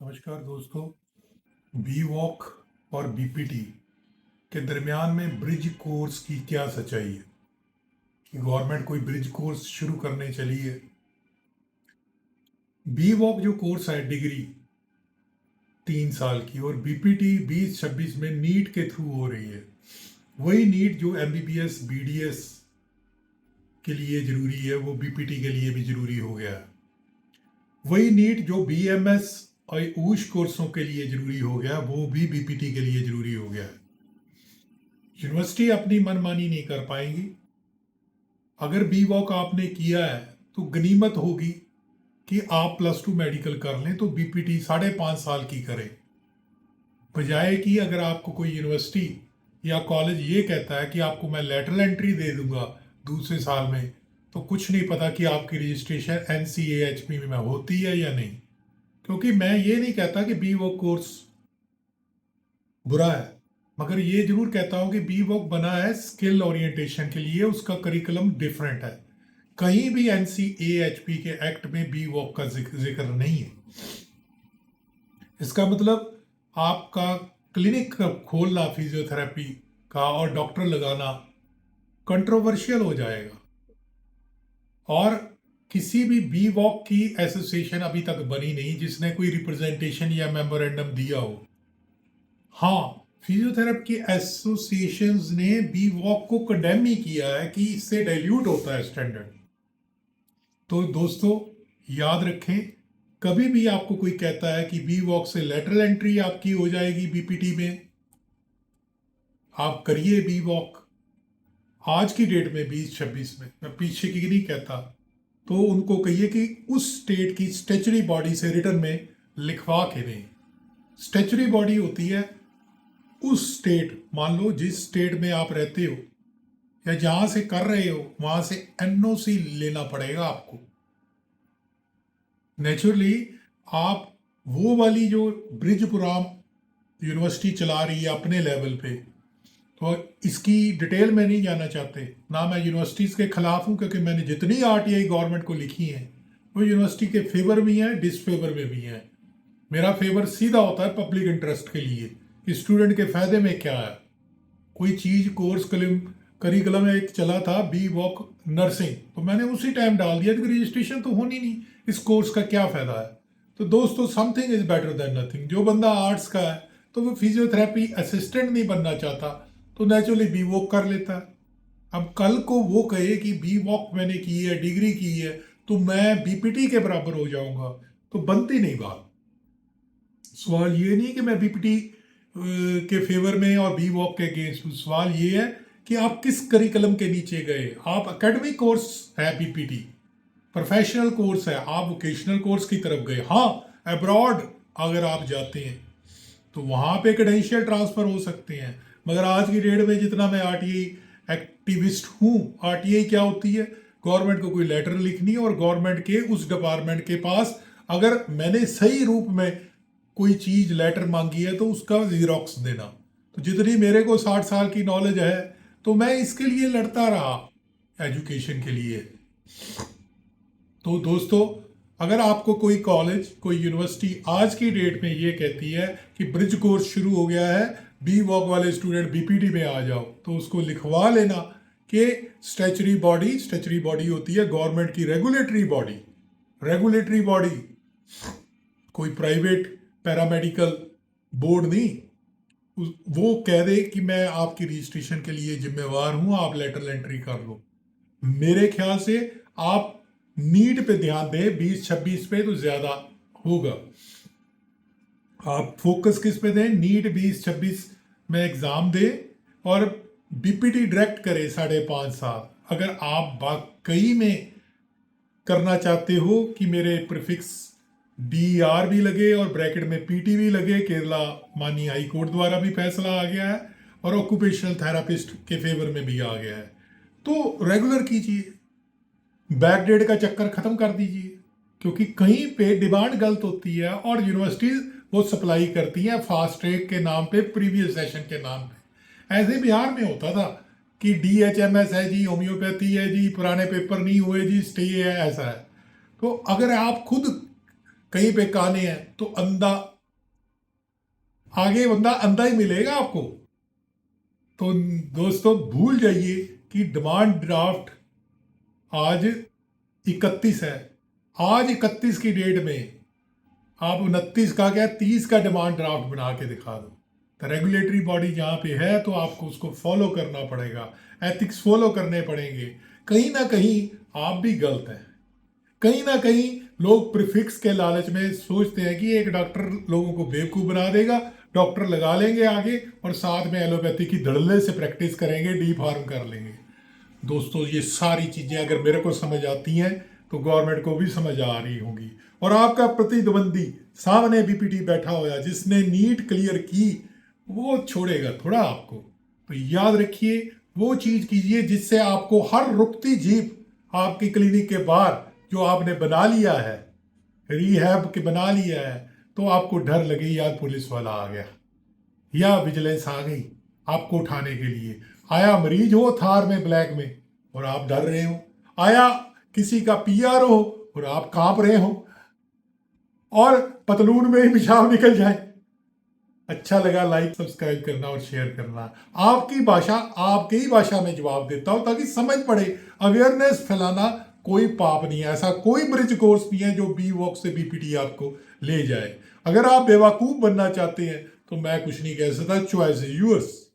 नमस्कार दोस्तों। B walk और बीपीटी के दरमियान में ब्रिज कोर्स की क्या सच्चाई है कि गवर्नमेंट कोई ब्रिज कोर्स शुरू करने चली है। बी वॉक जो कोर्स है डिग्री 3 साल की और बीपीटी 2026 में नीट के थ्रू हो रही है। वही नीट जो एमबीबीएस बीडीएस के लिए जरूरी है वो बीपीटी के लिए भी जरूरी हो गया है। वही नीट जो बीएमएस और ऊश कोर्सों के लिए जरूरी हो गया वो भी बीपीटी के लिए जरूरी हो गया है। यूनिवर्सिटी अपनी मनमानी नहीं कर पाएंगी। अगर बी वॉक आपने किया है तो गनीमत होगी कि आप +2 मेडिकल कर लें तो बीपीटी 5.5 साल की करें, बजाय कि अगर आपको कोई यूनिवर्सिटी या कॉलेज ये कहता है कि आपको मैं लेटरल एंट्री दे दूंगा दूसरे साल में, तो कुछ नहीं पता कि आपकी रजिस्ट्रेशन NCAHP में होती है या नहीं। क्योंकि मैं ये नहीं कहता कि बी वॉक कोर्स बुरा है, मगर ये जरूर कहता हूँ कि बी वॉक बना है स्किल ओरिएंटेशन के लिए, उसका करिकुलम डिफरेंट है। कहीं भी NCAHP के एक्ट में बी वॉक का जिक्र नहीं है। इसका मतलब आपका क्लिनिक खोलना फिजियोथेरेपी का और डॉक्टर लगाना कंट्रोवर्शियल हो जाएगा। और किसी भी बी वॉक की एसोसिएशन अभी तक बनी नहीं जिसने कोई रिप्रेजेंटेशन या मेमोरेंडम दिया हो। हाँ, फिजियोथेरेपी की एसोसिएशंस ने बी वॉक को कंडेम ही किया है कि इससे डाइल्यूट होता है स्टैंडर्ड। तो दोस्तों याद रखें, कभी भी आपको कोई कहता है कि बी वॉक से लेटरल एंट्री आपकी हो जाएगी बीपीटी में, आप करिए बी वॉक। आज की डेट में 2026 में, मैं पीछे की नहीं कहता, तो उनको कहिए कि उस स्टेट की स्टेचुरी बॉडी से रिटर्न में लिखवा के दें। स्टेचुरी बॉडी होती है उस स्टेट, मान लो जिस स्टेट में आप रहते हो या जहां से कर रहे हो वहां से एनओसी लेना पड़ेगा आपको। नेचुरली आप वो वाली जो ब्रिजपुराम यूनिवर्सिटी चला रही है अपने लेवल पे, तो इसकी डिटेल में नहीं जाना चाहते। ना मैं यूनिवर्सिटीज़ के खिलाफ हूँ, क्योंकि मैंने जितनी आरटीआई गवर्नमेंट को लिखी हैं वो यूनिवर्सिटी के फेवर में है, डिसफेवर में भी है। मेरा फेवर सीधा होता है पब्लिक इंटरेस्ट के लिए कि स्टूडेंट के फायदे में क्या है। कोई चीज़ कोर्स करिकुलम में एक चला था बी वॉक नर्सिंग, तो मैंने उसी टाइम डाल दिया कि रजिस्ट्रेशन तो होनी नहीं, इस कोर्स का क्या फ़ायदा है। तो दोस्तों something is better than nothing. जो बंदा आर्ट्स का है तो वो फिजियोथेरेपी असिस्टेंट नहीं बनना चाहता तो नेचुरली बी वॉक कर लेता है। अब कल को वो कहे कि बी वॉक मैंने की है, डिग्री की है, तो मैं बीपीटी के बराबर हो जाऊंगा, तो बनती नहीं बात। सवाल ये नहीं कि मैं बीपीटी के फेवर में और बी वॉक के अगेंस्ट हूँ। सवाल ये है कि आप किस करिकुलम के नीचे गए। आप एकेडमिक कोर्स है बीपीटी, प्रोफेशनल कोर्स है, आप वोकेशनल कोर्स की तरफ गए। हाँ, अब्रॉड अगर आप जाते हैं तो वहाँ पे क्रेडेंशियल ट्रांसफ़र हो सकते हैं, मगर आज की डेट में जितना मैं आरटीआई एक्टिविस्ट हूँ, आरटीआई क्या होती है, गवर्नमेंट को कोई लेटर लिखनी है और गवर्नमेंट के उस डिपार्टमेंट के पास अगर मैंने सही रूप में कोई चीज़ लेटर मांगी है तो उसका जीरोक्स देना। तो जितनी मेरे को 60 साल की नॉलेज है तो मैं इसके लिए लड़ता रहा एजुकेशन के लिए। तो दोस्तों अगर आपको कोई कॉलेज कोई यूनिवर्सिटी आज की डेट में ये कहती है कि ब्रिज कोर्स शुरू हो गया है, बी वॉक वाले स्टूडेंट बीपीटी में आ जाओ, तो उसको लिखवा लेना कि स्टैचुरी बॉडी होती है गवर्नमेंट की रेगुलेटरी बॉडी, कोई प्राइवेट पैरामेडिकल बोर्ड नहीं। वो कह दे कि मैं आपकी रजिस्ट्रेशन के लिए जिम्मेवार हूं, आप लेटरल एंट्री कर लो। मेरे ख्याल से आप नीट पे ध्यान दें 2026 पे तो ज्यादा होगा। आप फोकस किस पे दें, नीट 2026 में एग्जाम दें और बीपीटी डायरेक्ट करें 5.5 साल। अगर आप वाकई में करना चाहते हो कि मेरे प्रीफिक्स DER भी लगे और ब्रैकेट में PT भी लगे, केरला माननीय हाई कोर्ट द्वारा भी फैसला आ गया है और ऑक्यूपेशनल थेरापिस्ट के फेवर में भी आ गया है, तो रेगुलर कीजिए, बैकडेट का चक्कर खत्म कर दीजिए। क्योंकि कहीं पे डिमांड गलत होती है और यूनिवर्सिटीज वो सप्लाई करती हैं फास्ट ट्रैक के नाम पे, प्रीवियस सेशन के नाम पे। ऐसे बिहार में होता था कि DHMS है जी, होम्योपैथी है जी, पुराने पेपर नहीं हुए जी, स्टे है, ऐसा है। तो अगर आप खुद कहीं पे काने हैं तो अंधा, आगे बंदा अंधा ही मिलेगा आपको। तो दोस्तों भूल जाइए कि डिमांड ड्राफ्ट आज 31 है। आज 31 की डेट में आप 29 का क्या 30 का डिमांड ड्राफ्ट बना के दिखा दो। तो रेगुलेटरी बॉडी जहाँ पे है तो आपको उसको फॉलो करना पड़ेगा, एथिक्स फॉलो करने पड़ेंगे। कहीं ना कहीं आप भी गलत हैं। कहीं ना कहीं लोग प्रीफिक्स के लालच में सोचते हैं कि एक डॉक्टर लोगों को बेवकूफ़ बना देगा, डॉक्टर लगा लेंगे आगे और साथ में एलोपैथी की धड़ल्ले से प्रैक्टिस करेंगे, डी फार्म कर लेंगे। दोस्तों ये सारी चीज़ें अगर मेरे को समझ आती हैं तो गवर्नमेंट को भी समझ आ रही होंगी। और आपका प्रतिद्वंदी सामने बीपीटी बैठा हुआ जिसने नीट क्लियर की, वो छोड़ेगा थोड़ा आपको। तो याद रखिए, वो चीज़ कीजिए जिससे आपको हर रुकती जीप आपकी क्लिनिक के बाहर जो आपने बना लिया है, रिहैब के बना लिया है, तो आपको डर लगे यार पुलिस वाला आ गया या विजिलेंस आ गई आपको उठाने के लिए। आया मरीज हो थार में ब्लैक में और आप डर रहे हो, आया किसी का पीआर हो और आप कांप रहे हो, और पतलून में ही पेशाब निकल जाए। अच्छा लगा लाइक सब्सक्राइब करना और शेयर करना। आपकी भाषा, आपकी ही भाषा में जवाब देता हूं ताकि समझ पड़े। अवेयरनेस फैलाना कोई पाप नहीं है, ऐसा कोई ब्रिज कोर्स नहीं है जो बी वॉक से बीपीटी आपको ले जाए। अगर आप बेवकूफ़ बनना चाहते हैं तो मैं कुछ नहीं कह सकता, चॉइस इज यूअर्स।